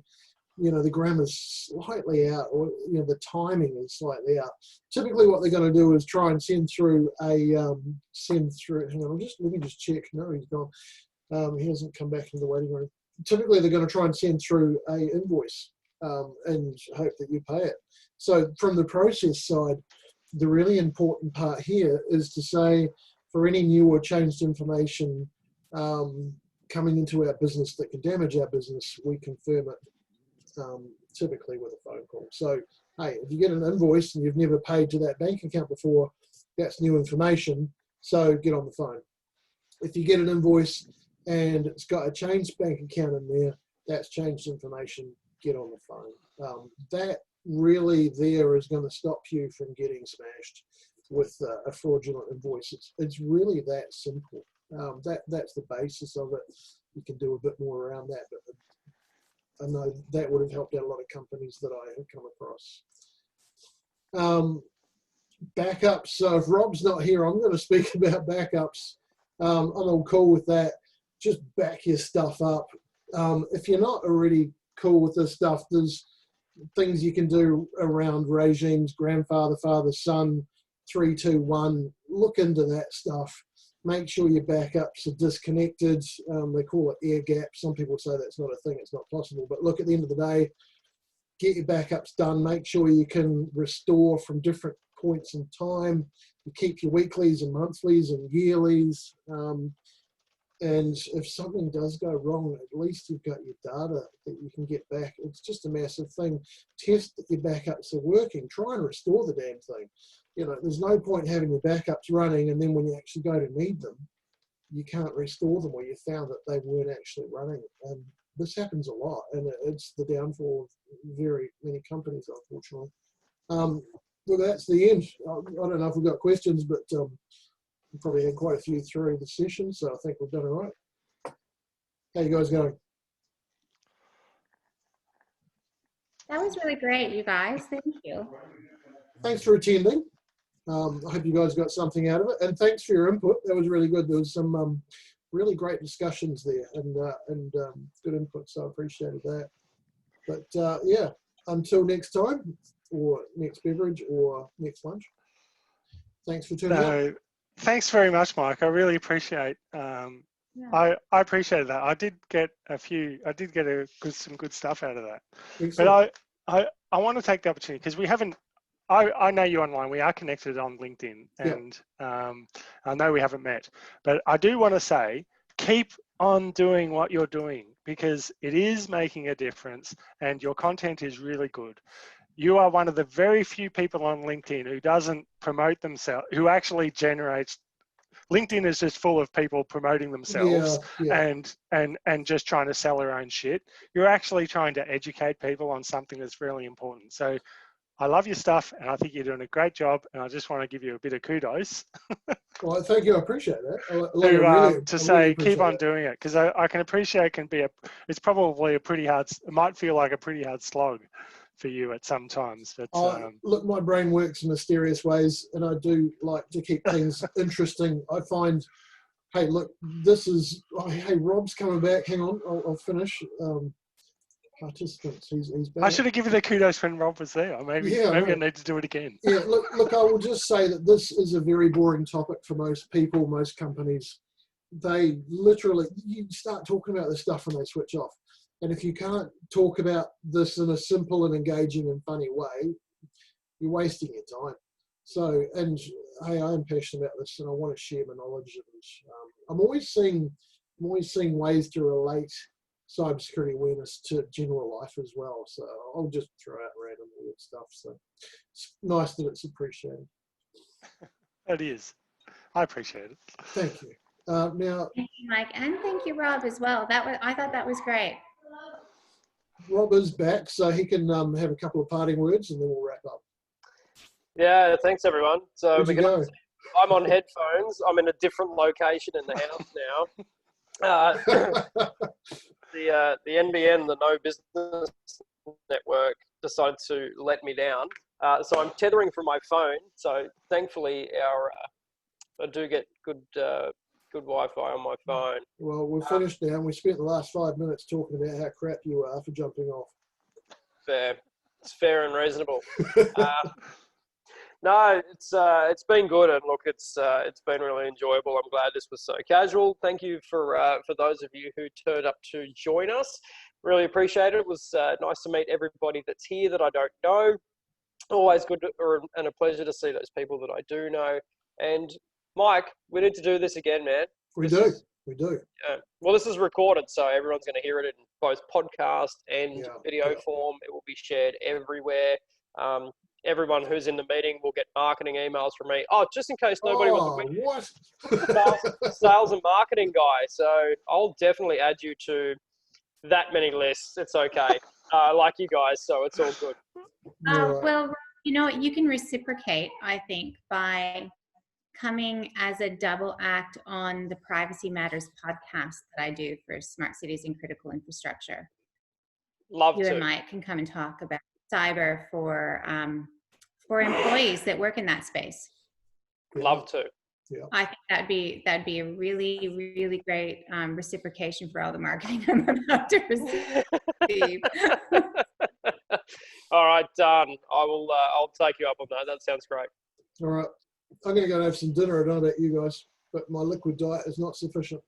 the grammar's slightly out, or, the timing is slightly out. Typically what they're going to do is try and send through, hang on, let me just check. No, he's gone. He hasn't come back in the waiting room. Typically they're going to try and send through a invoice and hope that you pay it. So from the process side, the really important part here is to say, for any new or changed information coming into our business that can damage our business, we confirm it typically with a phone call. So, hey, if you get an invoice and you've never paid to that bank account before, that's new information. So get on the phone. If you get an invoice and it's got a changed bank account in there, that's changed information. Get on the phone. That really there is going to stop you from getting smashed with a fraudulent invoice. It's really that simple. That's the basis of it. You can do a bit more around that, but I know that would have helped out a lot of companies that I have come across. Backups. So if Rob's not here, I'm going to speak about backups. I'm all cool with that. Just back your stuff up. If you're not already cool with this stuff, there's things you can do around regimes, grandfather, father, son, 3, 2, 1. Look into that stuff. Make sure your backups are disconnected. They call it air gap. Some people say that's not a thing, it's not possible. But look, at the end of the day, get your backups done. Make sure you can restore from different points in time. You keep your weeklies and monthlies and yearlies. And if something does go wrong, at least you've got your data that you can get back. It's just a massive thing. Test that your backups are working. Try and restore the damn thing. There's no point having your backups running and then when you actually go to need them, you can't restore them, or you found that they weren't actually running. And this happens a lot, and it's the downfall of very many companies, unfortunately. Well, that's the end. I don't know if we've got questions, but we probably had quite a few through the session, so I think we've done all right. How you guys going? That was really great, you guys. Thank you. Thanks for attending. I hope you guys got something out of it, and thanks for your input. That was really good. There was some really great discussions there, and good input, so I appreciated that. But yeah, until next time, or next beverage, or next lunch. Thanks for tuning in. Thanks very much, Mike. I really appreciate. I appreciated that. I did get some good stuff out of that. Excellent. But I want to take the opportunity, because we haven't. I know you online. We are connected on LinkedIn, and I know we haven't met. But I do want to say, keep on doing what you're doing, because it is making a difference, and your content is really good. You are one of the very few people on LinkedIn who doesn't promote themselves, who actually generates. LinkedIn is just full of people promoting themselves and just trying to sell their own shit. You're actually trying to educate people on something that's really important. So I love your stuff, and I think you're doing a great job, and I just want to give you a bit of kudos Well, thank you. I appreciate that. to say keep on doing it, because I can appreciate it's probably it might feel like a pretty hard slog for you at some times. But look, my brain works in mysterious ways, and I do like to keep things interesting. I find, hey, look, hey, Rob's coming back. Hang on, I'll finish. Participants, he's back. I should have given the kudos when Rob was there. Maybe I need to do it again. Yeah, look, I will just say that this is a very boring topic for most people, most companies. They literally, you start talking about this stuff and they switch off. And if you can't talk about this in a simple and engaging and funny way, you're wasting your time. So, and hey, I am passionate about this and I want to share my knowledge of this. I'm always seeing ways to relate cybersecurity awareness to general life as well. So I'll just throw out random weird stuff. So it's nice that it's appreciated. It is. I appreciate it. Thank you. Now, thank you, Mike, and thank you, Rob, as well. I thought that was great. Rob is back, so he can have a couple of parting words, and then we'll wrap up. Yeah, thanks everyone. So I'm on headphones. I'm in a different location in the house now. The NBN, the No Business Network, decided to let me down. So I'm tethering from my phone. So thankfully, I do get good Wi-Fi on my phone. Well, we're finished now. We spent the last 5 minutes talking about how crap you are for jumping off. Fair. It's fair and reasonable. No, it's been good, and look, it's been really enjoyable. I'm glad this was so casual. Thank you for those of you who turned up to join us. Really appreciate it. It was nice to meet everybody that's here that I don't know. Always good and a pleasure to see those people that I do know. And Mike, we need to do this again, man. We do. Well, this is recorded, so everyone's going to hear it in both podcast and video form. It will be shared everywhere. Everyone who's in the meeting will get marketing emails from me. Oh, just in case nobody wants to win. Sales and marketing guy. So I'll definitely add you to that many lists. It's okay. I like you guys, so it's all good. Well, you can reciprocate, I think, by coming as a double act on the Privacy Matters podcast that I do for Smart Cities and Critical Infrastructure. You and Mike can come and talk about cyber for employees that work in that space. Love to. Yeah. I think that'd be a really, really great reciprocation for all the marketing I'm about to receive. All right, done. I'll take you up on that. That sounds great. All right. I'm going to go and have some dinner. I don't know about you guys, but my liquid diet is not sufficient.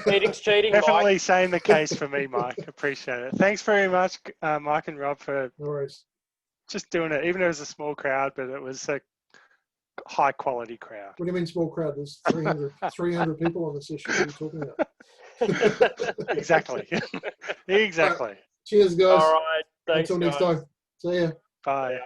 Eating's cheating, Definitely Mike. saying the case for me, Mike. Appreciate it. Thanks very much, Mike and Rob, for just doing it. Even though it was a small crowd, but it was a high quality crowd. What do you mean small crowd? There's 300 people on the session. What are you talking about? Exactly. Exactly. Right. Cheers, guys. All right. Thanks, Until next time. See ya. Bye. Yeah.